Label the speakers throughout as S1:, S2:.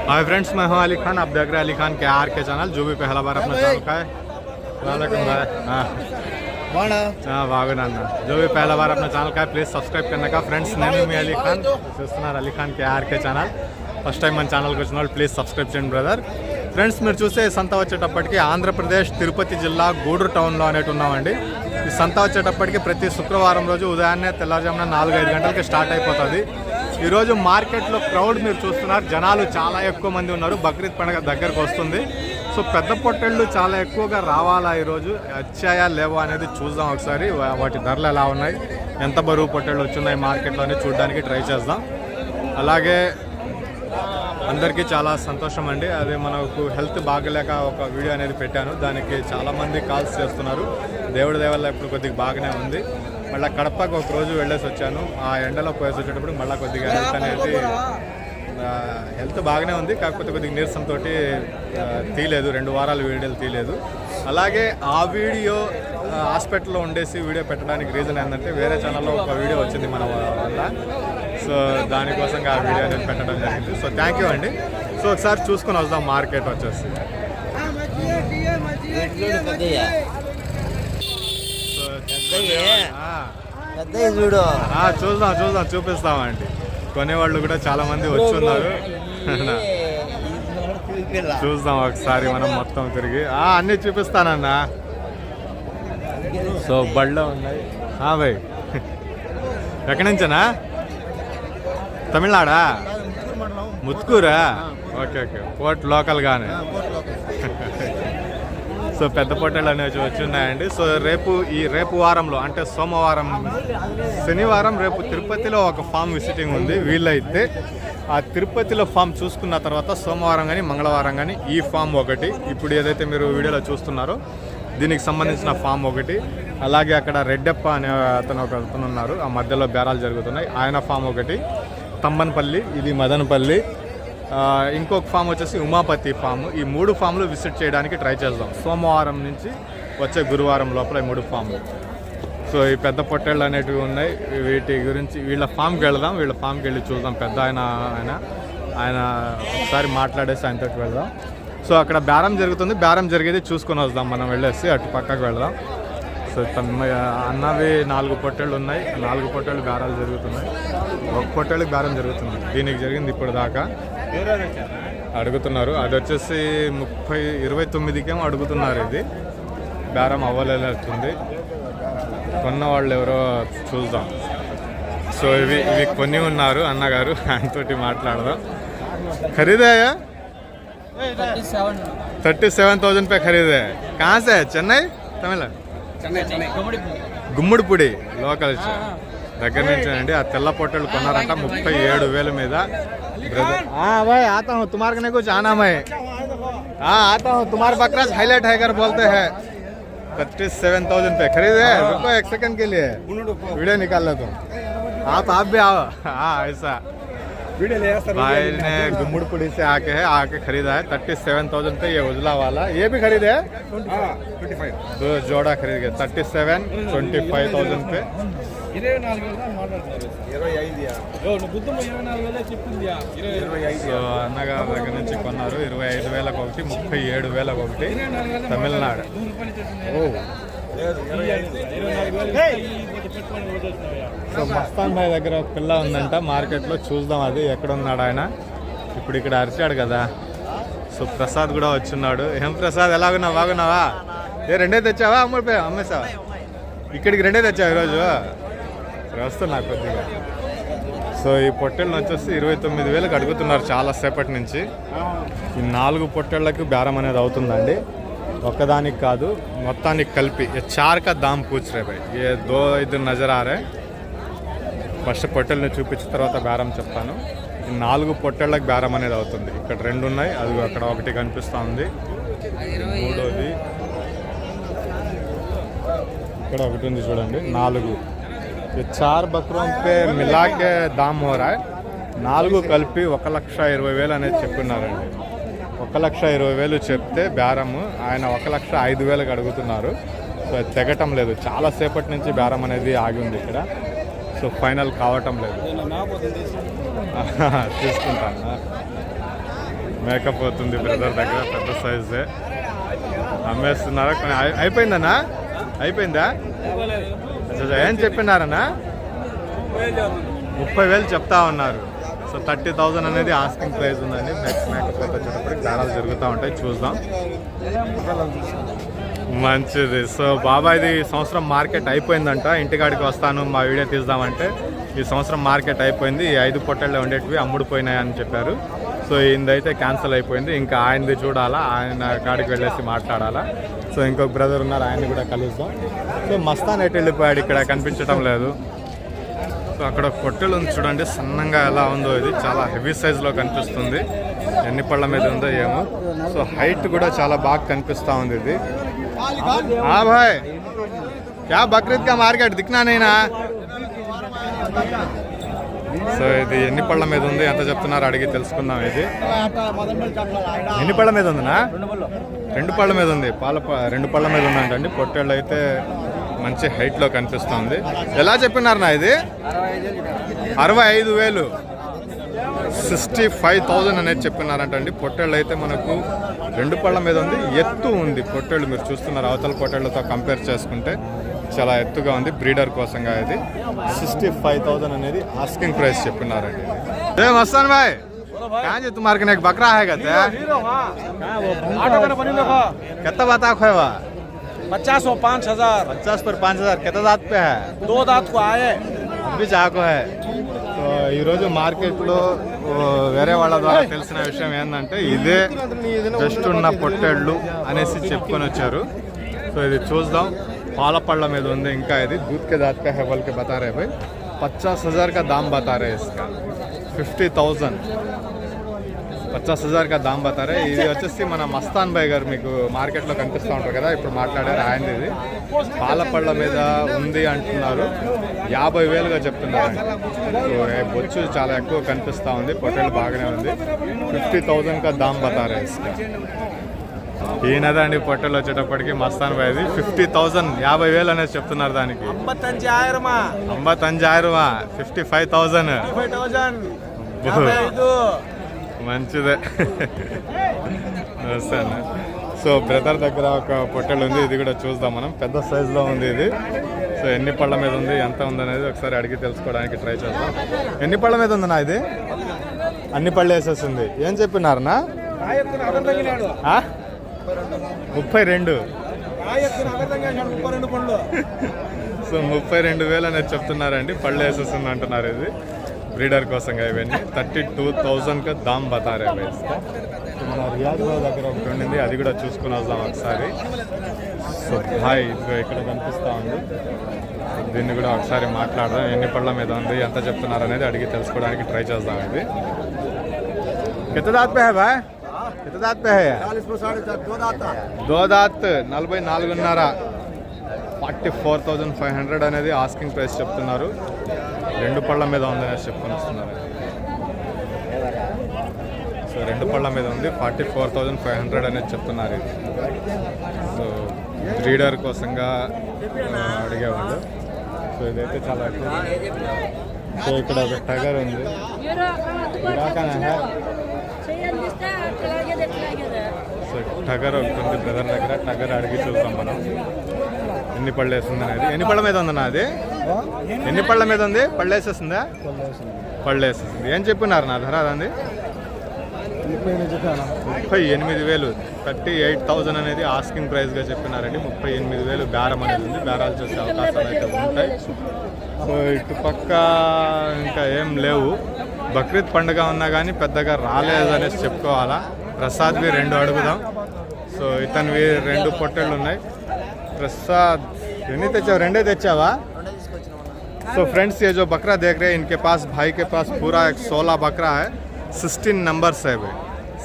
S1: Hi friends, मैं हूं अली खान। आप देख रहे हैं अली खान के आर के चैनल। जो भी पहला बार अपना चैनल का है बागुना जो भी पहला बार अपना चैनल का है प्लीज़ सब्सक्राइब करने का। फ्रेंड्स నేను మీ అలీ ఖాన్ చూస్తున్నారు అలీ ఖాన్ కే ఆర్కే ఛానల్। ఫస్ట్ టైం మన ఛానల్కి వచ్చిన వాళ్ళు ప్లీజ్ సబ్స్క్రైబ్ చేయండి బ్రదర్। ఫ్రెండ్స్ మీరు చూసే సంత వచ్చేటప్పటికి ఆంధ్రప్రదేశ్ తిరుపతి జిల్లా గూడూరు టౌన్లో అనేటు ఉన్నామండి। ఈ సంత వచ్చేటప్పటికి ప్రతి శుక్రవారం రోజు ఉదయాన్నే తెల్లవారుజామున 4-5 గంటలకి స్టార్ట్ అయిపోతుంది। ఈరోజు మార్కెట్లో క్రౌడ్ మీరు చూస్తున్నారు, జనాలు చాలా ఎక్కువ మంది ఉన్నారు। బక్రీద్ పండుగ దగ్గరకు వస్తుంది, సో పెద్ద పొట్టేళ్ళు చాలా ఎక్కువగా రావాలా, ఈరోజు వచ్చాయా లేవా అనేది చూద్దాం ఒకసారి। వాటి ధరలు ఎలా ఉన్నాయి, ఎంత బరువు పొట్టేళ్ళు వచ్చున్నాయి మార్కెట్లో అని చూడడానికి ట్రై చేద్దాం। అలాగే అందరికీ చాలా సంతోషం అండి, అది మనకు హెల్త్ బాగలేక ఒక వీడియో అనేది పెట్టాను, దానికి చాలామంది కాల్స్ చేస్తున్నారు। దేవుడి దేవల్ల ఇప్పుడు కొద్దిగా బాగానే ఉంది। మళ్ళీ కడపకు ఒక రోజు వెళ్ళేసి వచ్చాను, ఆ ఎండలో పోయేసి వచ్చేటప్పుడు మళ్ళీ కొద్దిగా హెల్త్ బాగానే ఉంది, కాకపోతే కొద్దిగా నీరసంతో తీయలేదు, 2 వారాలు వీడియోలు తీయలేదు। అలాగే ఆ వీడియో హాస్పిటల్లో ఉండేసి వీడియో పెట్టడానికి రీజన్ ఏంటంటే వేరే ఛానల్లో ఒక వీడియో వచ్చింది మన వల్ల, సో దానికోసంగా ఆ వీడియో అనేది పెట్టడం జరిగింది। సో థ్యాంక్ యూ అండి। సో ఒకసారి చూసుకొని వద్దాం మార్కెట్ వచ్చేసి। చూద్దాం చూపిస్తామండి। కొనేవాళ్ళు కూడా చాలా మంది వచ్చున్నారు, చూద్దాం ఒకసారి మనం మొత్తం తిరిగి అన్నీ చూపిస్తానన్నా। సో బళ్ళో ఉన్నాయి భాయ్, ఎక్కడి నుంచేనా? తమిళనాడా? ముత్కూరా? ఓకే ఓకే, పోర్ట్ లోకల్గానే। సో పెద్ద పొట్టేళ్ళు అనేవి వచ్చి ఉన్నాయండి। సో రేపు వారంలో అంటే సోమవారం శనివారం రేపు తిరుపతిలో ఒక ఫామ్ విజిటింగ్ ఉంది। వీళ్ళైతే ఆ తిరుపతిలో ఫామ్ చూసుకున్న తర్వాత సోమవారం కానీ మంగళవారం కానీ ఈ ఫామ్ ఒకటి, ఇప్పుడు ఏదైతే మీరు వీడియోలో చూస్తున్నారో దీనికి సంబంధించిన ఫామ్ ఒకటి, అలాగే అక్కడ రెడ్డప్ప అనే అతను ఉన్నారు, ఆ మధ్యలో బేరాలు జరుగుతున్నాయి, ఆయన ఫామ్ ఒకటి, తంబన్పల్లి, ఇది మదనపల్లి, ఇంకొక ఫామ్ వచ్చేసి ఉమాపతి ఫామ్। ఈ 3 ఫామ్లు విజిట్ చేయడానికి ట్రై చేద్దాం సోమవారం నుంచి వచ్చే గురువారం లోపల, ఈ 3 ఫామ్లు। సో ఈ పెద్ద పొట్టేళ్ళు అనేటివి ఉన్నాయి, వీటి గురించి వీళ్ళ ఫామ్కి వెళదాం, వీళ్ళ ఫామ్కి వెళ్ళి చూద్దాం। పెద్ద ఆయన ఒకసారి మాట్లాడేసి ఆయనతో వెళ్దాం। సో అక్కడ బేరం జరుగుతుంది, బేరం జరిగేది చూసుకొని వద్దాం, మనం వెళ్ళేసి అటు పక్కకు వెళ్దాం। సో అన్నవి 4 పొట్టేళ్ళు ఉన్నాయి, 4 పొట్టేళ్ళు బేరాలు జరుగుతున్నాయి, ఒక పొట్టేళ్ళకి బేరం జరుగుతుంది, దీనికి జరిగింది ఇప్పుడు దాకా అడుగుతున్నారు, అది వచ్చేసి 29కేమో అడుగుతున్నారు, ఇది బేరం అవ్వలేస్తుంది, కొన్న వాళ్ళు ఎవరో చూద్దాం। సో ఇవి కొన్ని ఉన్నారు అన్నగారు, ఆయనతోటి మాట్లాడదాం। ఖరీదాయా? 37,000 पे खरीदे। कहाँ से है? चेन्नई? तमिल? గుమ్మడిపూడి లోకల్ దగ్గర నుంచి అండి। ఆ తెల్ల పొట్టేళ్ళు కొన్నారంట 37,000 మీద। भाई आता हूँ तुम्हारे को कुछ आना मैं आता हूँ, तुम्हारे बकरा हाईलाइट है कर बोलते हैं। 37,000 पे खरीदे। रुको एक सेकंड के लिए वीडियो निकाल ले तुम, आप भी आओ। ऐसा भाई ने गुम्मुड़पुड़ी से आके खरीदा है 37,000 पे, ये उजला वाला ये भी खरीदे है 25, 2 जोड़ा खरीद गए 25,000 पे। సో అన్నగారి దగ్గర నుంచి కొన్నారు 25,000 ఒకటి, 37,000 ఒకటి, తమిళనాడు। సో మస్తాన్ భాయ్ దగ్గర ఒక పిల్ల ఉందంట మార్కెట్లో, చూద్దాం అది ఎక్కడ ఉన్నాడు ఆయన, ఇప్పుడు ఇక్కడ అరిచాడు కదా। సో ప్రసాద్ కూడా వచ్చున్నాడు। ఏం ప్రసాద్ ఎలాగున్నావు, బాగున్నావా? రెండే తెచ్చావా? అమ్మేసావా? ఇక్కడికి 2 తెచ్చావు ఈరోజు? వస్తున్నా కొద్దిగా। సో ఈ పొట్టేళ్ళని వచ్చేసి 29,000 అడుగుతున్నారు చాలా సేపటి నుంచి। ఈ 4 పొట్టేళ్ళకి బేరం అనేది అవుతుందండి, ఒక్కదానికి కాదు మొత్తానికి కలిపి। 4 का दाम पूछ रहे भाई, ये 2 इधर नजर आ रहे। ఫస్ట్ పొట్టేళ్ళని చూపించిన తర్వాత బేరం చెప్తాను। ఈ 4 పొట్టేళ్ళకి బేరం అనేది అవుతుంది। ఇక్కడ 2 ఉన్నాయి, అది అక్కడ ఒకటి కనిపిస్తూ ఉంది, మూడోది ఇక్కడ ఒకటి ఉంది చూడండి, 4। ये 4 बकरों पे मिला के दाम हो रहा है, 4 కలిపి 1,20,000 అనేది చెప్పున్నారండి। 1,20,000 చెప్తే బేరము ఆయన 1,05,000 అడుగుతున్నారు। సో తెగటం లేదు, చాలా సేపటి నుంచి బేరం అనేది ఆగి ఉంది ఇక్కడ, సో ఫైనల్ కావటం లేదు। తీసుకుంటాను మేకప్ అవుతుంది బ్రదర్ దగ్గర, పెద్ద సైజే అమ్మేస్తున్నారా. అయిపోయిందన్నా, అయిపోయిందా? ఏం చెప్పినారన్నా? 30,000 చెప్తా ఉన్నారు. సో 30,000 అనేది ఆస్కింగ్ ప్రైస్ ఉందండి. నెక్స్ట్ మేకప్ వచ్చేటప్పటికి దారాలు జరుగుతూ ఉంటాయి, చూద్దాం. మంచిది. సో బాబాయ్ది ఈ సంవత్సరం మార్కెట్ అయిపోయిందంట. ఇంటికాడికి వస్తాను మా వీడియో తీద్దామంటే ఈ సంవత్సరం మార్కెట్ అయిపోయింది, ఈ 5 పొట్టెళ్ళు ఉండేటివి అమ్ముడుపోయినాయని చెప్పారు. సో ఇందైతే క్యాన్సిల్ అయిపోయింది. ఇంకా ఆయనది చూడాలా, ఆయన కాడికి వెళ్ళేసి మాట్లాడాలా. సో ఇంకొక బ్రదర్ ఉన్నారు, ఆయన్ని కూడా కలుద్దాం. సో మస్తాన్ ఎటు వెళ్ళిపోయాడు, ఇక్కడ కనిపించడం లేదు. సో అక్కడ పొట్టెలు ఉంది చూడండి, సన్నంగా ఎలా ఉందో, ఇది చాలా హెవీ సైజులో కనిపిస్తుంది. ఎన్ని పళ్ళ మీద ఉందో ఏమో. సో హైట్ కూడా చాలా బాగా కనిపిస్తూ ఉంది ఇది. భాయ్ క్యా బక్రీద్ కా మార్కెట్ దిక్నా నైనా. సో ఇది ఎన్ని పళ్ళ మీద ఉంది, ఎంత చెప్తున్నారు అడిగి తెలుసుకుందాం. ఇది ఎన్ని పళ్ళ మీద ఉందినా? 2 పళ్ళ మీద ఉంది. 2 పళ్ళ మీద ఉందంటండి. పొట్టేళ్ళు అయితే మంచి హైట్లో కనిపిస్తుంది. ఎలా చెప్పినారనా ఇది? 65,000, 65,000 అనేది చెప్పినారంటండి. పొట్టేళ్ళు అయితే మనకు 2 పళ్ళ మీద ఉంది, ఎత్తు ఉంది పొట్టేళ్ళు. మీరు చూస్తున్నారు, అవతల పొట్టేళ్లతో కంపేర్ చేసుకుంటే చాలా ఎత్తుగా ఉంది. బ్రీడర్ కోసంగా ఇది 65,000 అనేది ఆస్కింగ్ ప్రైస్ చెప్పినారండి. ఏ మస్తాన్ భాయ్, कहाँ जे तुम्हारे कने एक बकरा है कहते हैं? कितना बता खोवा?
S2: 50 और 5,000।
S1: 50 पर 5,000. कितना दांत पे है?
S2: 2 दांत को आए,
S1: అవి చాకు హై. సో ఈరోజు మార్కెట్లో వేరే వాళ్ళ ద్వారా తెలిసిన విషయం ఏంటంటే ఇదే జస్ట్ ఉన్న పొట్టేళ్ళు అనేసి చెప్పుకొని వచ్చారు. సో ఇది చూద్దాం. పాల పళ్ళ మీద ఉంది. ఇంకా ఇది दूध के दांत पे है बोल के बता रहे भाई. 50,000 का दाम बता रहे इसका. 50,000 50,000 का दाम बता रहे. ఇది వచ్చేసి మన మస్తాన్ భాయ్ గారు మీకు మార్కెట్లో కనిపిస్తూ ఉంటారు కదా, ఇప్పుడు మాట్లాడారు ఆయన. ఇది పాల పళ్ళ మీద ఉంది అంటున్నారు. 50,000గా చెప్తున్నారు. సో బొచ్చు చాలా ఎక్కువ కనిపిస్తూ ఉంది. పొట్టేళ్ళు బాగానే ఉంది. 50,000 का दाम बता रहे इसका. ఈయనదండి పొట్టెలు వచ్చేటప్పటికి మస్తాన్ భాయ్ది. 50,000, 50,000 అనేది చెప్తున్నారు దానికి. 55,000, 55,000. మంచిదే. వస్తాను. సో బ్రదర్ దగ్గర ఒక పొట్టెలు ఉంది, ఇది కూడా చూద్దాం మనం. పెద్ద సైజులో ఉంది ఇది. సో ఎన్ని పళ్ళ మీద ఉంది, ఎంత ఉందనేది ఒకసారి అడిగి తెలుసుకోవడానికి ట్రై చేద్దాం. ఎన్ని పళ్ళ మీద ఉందన్నా ఇది? అన్ని పళ్ళు వేసేస్తుంది. ఏం చెప్పినారనా? 32. సో 32,000 అనేది చెప్తున్నారండి. పళ్ళు వేసేస్తుంది అంటున్నారు. ఇది బ్రీడర్ కోసంగా ఇవన్నీ. 32,000 का दाम बता रहे हैं इसका. మన రియాజ్ దగ్గర ఒకటి ఉండింది, అది కూడా చూసుకుని వద్దాం ఒకసారి. సో హాయ్, ఇదిగో ఇక్కడ కనిపిస్తూ ఉంది. దీన్ని కూడా ఒకసారి మాట్లాడదాం. ఎన్ని పళ్ళ మీద ఉంది, ఎంత చెప్తున్నారు అనేది అడిగి తెలుసుకోవడానికి ట్రై చేద్దాం. ఇది కిतना दांत पे है भाई? कितना दांत पे है? 2 दांत. 44.5. 44,500 అనేది ఆస్కింగ్ ప్రైస్ చెప్తున్నారు. 2 పళ్ళ మీద ఉందనేసి చెప్పుకొని వస్తున్నారు. సో 2 పళ్ళ మీద ఉంది. 44,500 అనేది చెప్తున్నారు. ఇది సో బ్రీడర్ కోసంగా అడిగేవాళ్ళు. సో ఇదైతే చాలా ఎక్కువ. సో ఇక్కడ ఒక టగర్ ఉంది. సో టగర్ ఒకటి ఉంది బ్రదర్ దగ్గర. టగర్ అడిగి చూద్దాం మనం ఎన్ని పళ్ళు వేస్తుంది అనేది. ఎన్ని పళ్ళ మీద ఉందన్నా అది? ఎన్ని పళ్ళ మీద ఉంది? పళ్ళు వేసేస్తుందా? పళ్ళు వేసేస్తుంది. ఏం చెప్పినారు నా ధర అంది? 38,000. 38,000 అనేది ఆస్కింగ్ ప్రైస్గా చెప్పినారండి. 38,000 బేరం అనేది ఉంది. బేరాలు చేసే అవకాశాలు అయితే ఉంటాయి. సో ఇటు పక్క ఇంకా ఏం లేవు. బక్రీద్ పండుగ ఉన్నా కానీ పెద్దగా రాలేదనేసి చెప్పుకోవాలా. ప్రసాద్వి 2 అడుగుదాం. సో ఇతనివి 2 పొట్టెళ్ళు ఉన్నాయి. प्रसाद एनी तेचाव? 2 तेचावा? सो फ्रेंड्स, ये जो बकरा देख रहे हैं, इनके पास भाई के पास पूरा एक 16 बकरा है. 16 नंबर्स है भाई.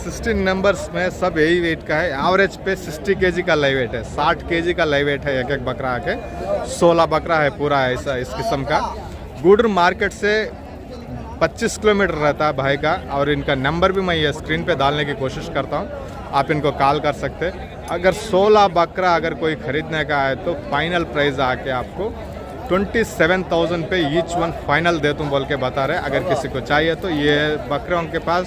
S1: 16 नंबर्स में सब यही वेट का है. एवरेज पे 60 kg का लाइव वेट है. 60 kg का लाइव वेट है एक बकरा आके. 16 बकरा है पूरा ऐसा इस किस्म का. गूडर मार्केट से 25 किलोमीटर रहता है भाई का. और इनका नंबर भी मैं ये स्क्रीन पे डालने की कोशिश करता हूँ, आप इनको कॉल कर सकते हैं. अगर 16 बकरा अगर कोई ख़रीदने का है तो फाइनल प्राइस आके आपको 27,000 पे ईच वन फाइनल दे तुम बोल के बता रहे। अगर किसी को चाहिए तो ये बकरों के पास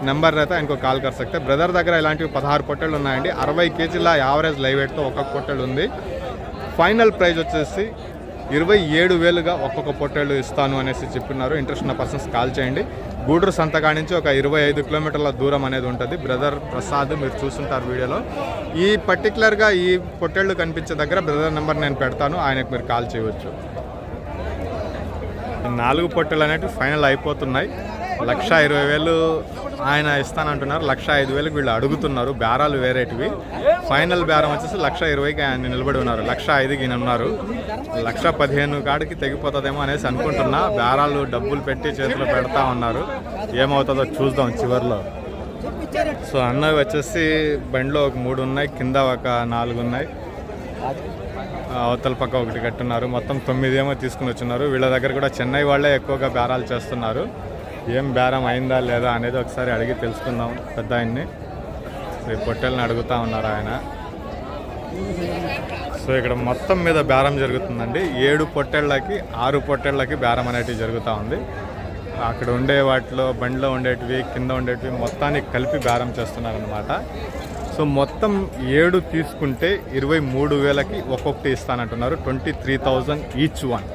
S1: నెంబర్ रहता है, इनको కాల్ कर सकते हैं। బ్రదర్ దగ్గర ఇలాంటివి 16 పొట్టేళ్ళు ఉన్నాయండి। 60 కేజీల యావరేజ్ లైవ్ వెయిట్తో ఒక్కొక్క పొట్టేళ్ళు ఉంది। ఫైనల్ ప్రైస్ వచ్చేసి 27,000గా ఒక్కొక్క పొట్టేళ్ళు ఇస్తాను అనేసి చెప్పినారు। ఇంట్రెస్ట్ ఉన్న పర్సన్స్ కాల్ చేయండి। గూడూరు సంతకా నుంచి ఒక 25 కిలోమీటర్ల దూరం అనేది ఉంటుంది। బ్రదర్ ప్రసాద్ మీరు చూస్తుంటారు వీడియోలో। ఈ పర్టికులర్గా ఈ పొట్టేళ్ళు కనిపించే దగ్గర బ్రదర్ నెంబర్ నేను పెడతాను, ఆయనకు మీరు కాల్ చేయవచ్చు। 4 పొట్టేళ్ళు అనేవి ఫైనల్ అయిపోతున్నాయి। 1,20,000 ఆయన ఇస్తానంటున్నారు, 1,05,000 వీళ్ళు అడుగుతున్నారు। బేరాలు వేరేటివి। ఫైనల్ బేరం వచ్చేసి 1,20,000కి ఆయన నిలబడి ఉన్నారు। 1,05,000కి ఈయన ఉన్నారు। 1,15,000 కాడికి తెగిపోతుందేమో అనేసి అనుకుంటున్నా। బేరాలు డబ్బులు పెట్టి చేతిలో పెడతా ఉన్నారు, ఏమవుతుందో చూద్దాం చివరిలో। సో అన్నవి వచ్చేసి బండిలో ఒక 3 ఉన్నాయి, కింద ఒక 4 ఉన్నాయి, అవతల పక్క ఒకటి కట్టున్నారు। మొత్తం 9 ఏమో తీసుకుని వచ్చినారు। వీళ్ళ దగ్గర కూడా చెన్నై వాళ్ళే ఎక్కువగా బేరాలు చేస్తున్నారు। ఏం బేరం అయిందా లేదా అనేది ఒకసారి అడిగి తెలుసుకుందాం పెద్ద ఆయన్ని। ఈ పొట్టేళ్ళని అడుగుతూ ఉన్నారు ఆయన। సో ఇక్కడ మొత్తం మీద బేరం జరుగుతుందండి। 7 పొట్టేళ్ళకి 6 పొట్టేళ్ళకి బేరం అనేటివి జరుగుతూ ఉంది। అక్కడ ఉండే వాటిలో బండిలో ఉండేటివి కింద ఉండేటివి మొత్తానికి కలిపి బేరం చేస్తున్నారనమాట। సో మొత్తం 7 తీసుకుంటే 23,000కి ఒక్కొక్కటి ఇస్తానంటున్నారు। 23,000 ఈచ్ వన్।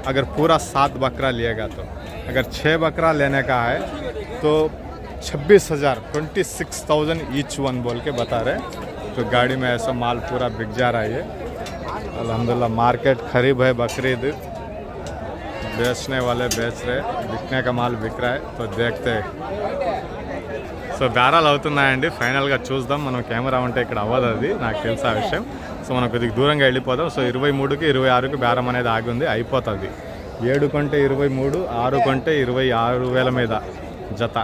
S1: अगर पूरा 7 बकरा लिएगा तो, अगर 6 बकरा लेने का है तो 26,000 26,000 ईच वन बोल के बता रहे। तो गाड़ी में ऐसा माल पूरा बिक जा रहा है। अल्हम्दुलिल्लाह मार्केट खरीब है, बकरीद बेचने वाले बेच रहे, बिकने का माल बिक रहा है। तो देखते हैं। సో బేరాలు అవుతున్నాయండి। ఫైనల్గా చూద్దాం। మనం కెమెరా ఉంటే ఇక్కడ అవ్వదు, అది నాకు తెలుసు ఆ విషయం। సో మనం కొద్దిగా దూరంగా వెళ్ళిపోదాం। సో 23కి 26కి బేరం అనేది ఆగి ఉంది, అయిపోతుంది। 7 కొంటే 23, 6 కొంటే 26,000 మీద జత।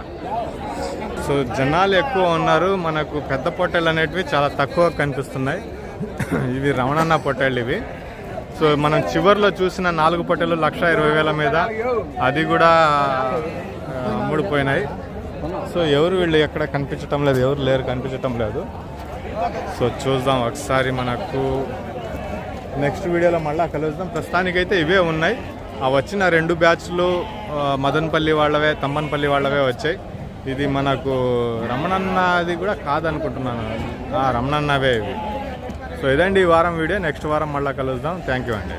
S1: సో జనాలు ఎక్కువ ఉన్నారు। మనకు పెద్ద పొట్టేళ్ళు అనేటివి చాలా తక్కువ కనిపిస్తున్నాయి। ఇవి రమణన్న పొట్టేళ్ళు ఇవి। సో మనం చివరిలో చూసిన 4 పొట్టేళ్ళు 1,20,000 మీద, అది కూడా అమ్ముడుపోయినాయి। సో ఎవరు వీళ్ళు ఎక్కడ కనిపించటం లేదు, ఎవరు లేరు కనిపించటం లేదు। సో చూద్దాం ఒకసారి, మనకు నెక్స్ట్ వీడియోలో మళ్ళీ కలుద్దాం। ప్రస్తుతానికైతే ఇవే ఉన్నాయి। ఆ వచ్చిన 2 బ్యాచ్లు మదనపల్లి వాళ్ళవే, తమ్మన్పల్లి వాళ్ళవే వచ్చాయి। ఇది మనకు రమణన్నది కూడా కాదనుకుంటున్నాను, రమణన్నవే ఇవి। సో ఇదండి ఈ వారం వీడియో। నెక్స్ట్ వారం మళ్ళీ కలుద్దాం। థ్యాంక్ యూ అండి।